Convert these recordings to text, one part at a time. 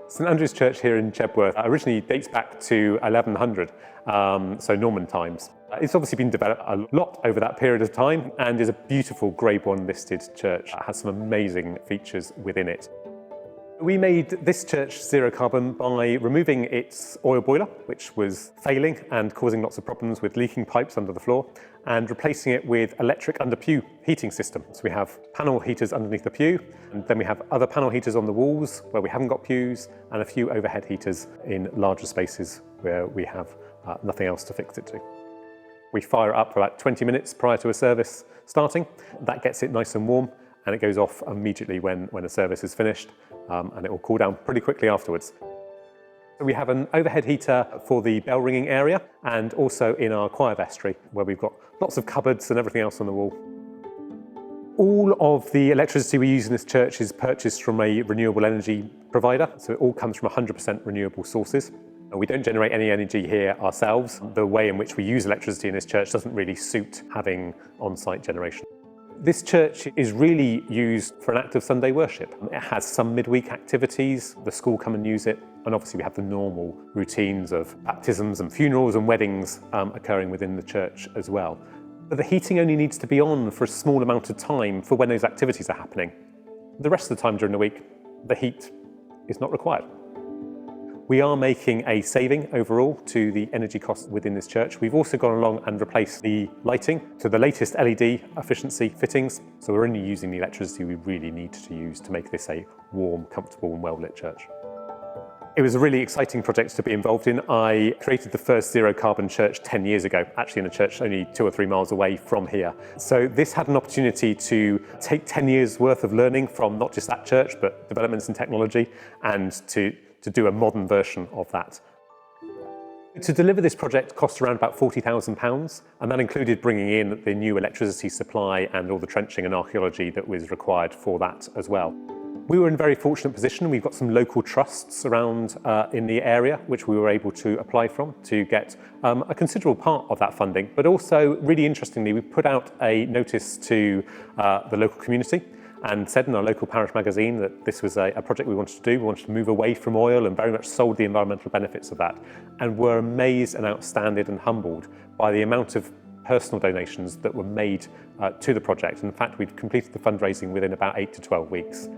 St Andrew's Church here in Chedworth originally dates back to 1100, so Norman times. It's obviously been developed a lot over that period of time and is a beautiful Grade 1 listed church. It has some amazing features within it. We made this church zero carbon by removing its oil boiler, which was failing and causing lots of problems with leaking pipes under the floor, and replacing it with electric under pew heating system. So we have panel heaters underneath the pew, and then we have other panel heaters on the walls where we haven't got pews, and a few overhead heaters in larger spaces where we have nothing else to fix it to. We fire it up for about 20 minutes prior to a service starting. That gets it nice and warm, and it goes off immediately when a service is finished, and it will cool down pretty quickly afterwards. So we have an overhead heater for the bell ringing area, and also in our choir vestry, where we've got lots of cupboards and everything else on the wall. All of the electricity we use in this church is purchased from a renewable energy provider, so it all comes from 100% renewable sources. We don't generate any energy here ourselves. The way in which we use electricity in this church doesn't really suit having on-site generation. This church is really used for an act of Sunday worship. It has some midweek activities, the school come and use it, and obviously we have the normal routines of baptisms and funerals and weddings occurring within the church as well. But the heating only needs to be on for a small amount of time for when those activities are happening. The rest of the time during the week, the heat is not required. We are making a saving overall to the energy costs within this church. We've also gone along and replaced the lighting to the latest LED efficiency fittings. So we're only using the electricity we really need to use to make this a warm, comfortable and well-lit church. It was a really exciting project to be involved in. I created the first zero carbon church 10 years ago, actually in a church only 2 or 3 miles away from here. So this had an opportunity to take 10 years worth of learning from not just that church, but developments in technology, and to do a modern version of that. To deliver this project cost around about £40,000, and that included bringing in the new electricity supply and all the trenching and archaeology that was required for that as well. We were in a very fortunate position. We've got some local trusts around in the area which we were able to apply from to get a considerable part of that funding. But also, really interestingly, we put out a notice to the local community and said in our local parish magazine that this was a project we wanted to do. We wanted to move away from oil, and very much sold the environmental benefits of that, and were amazed and outstanded and humbled by the amount of personal donations that were made to the project. In fact, we'd completed the fundraising within about 8 to 12 weeks.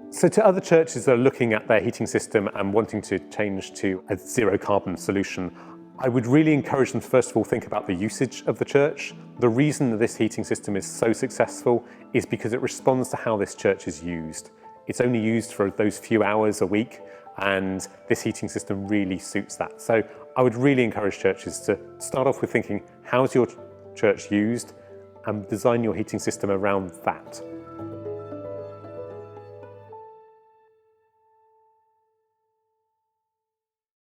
So to other churches that are looking at their heating system and wanting to change to a zero carbon solution, I would really encourage them to first of all think about the usage of the church. The reason that this heating system is so successful is because it responds to how this church is used. It's only used for those few hours a week, and this heating system really suits that. So I would really encourage churches to start off with thinking, how's your church used, and design your heating system around that.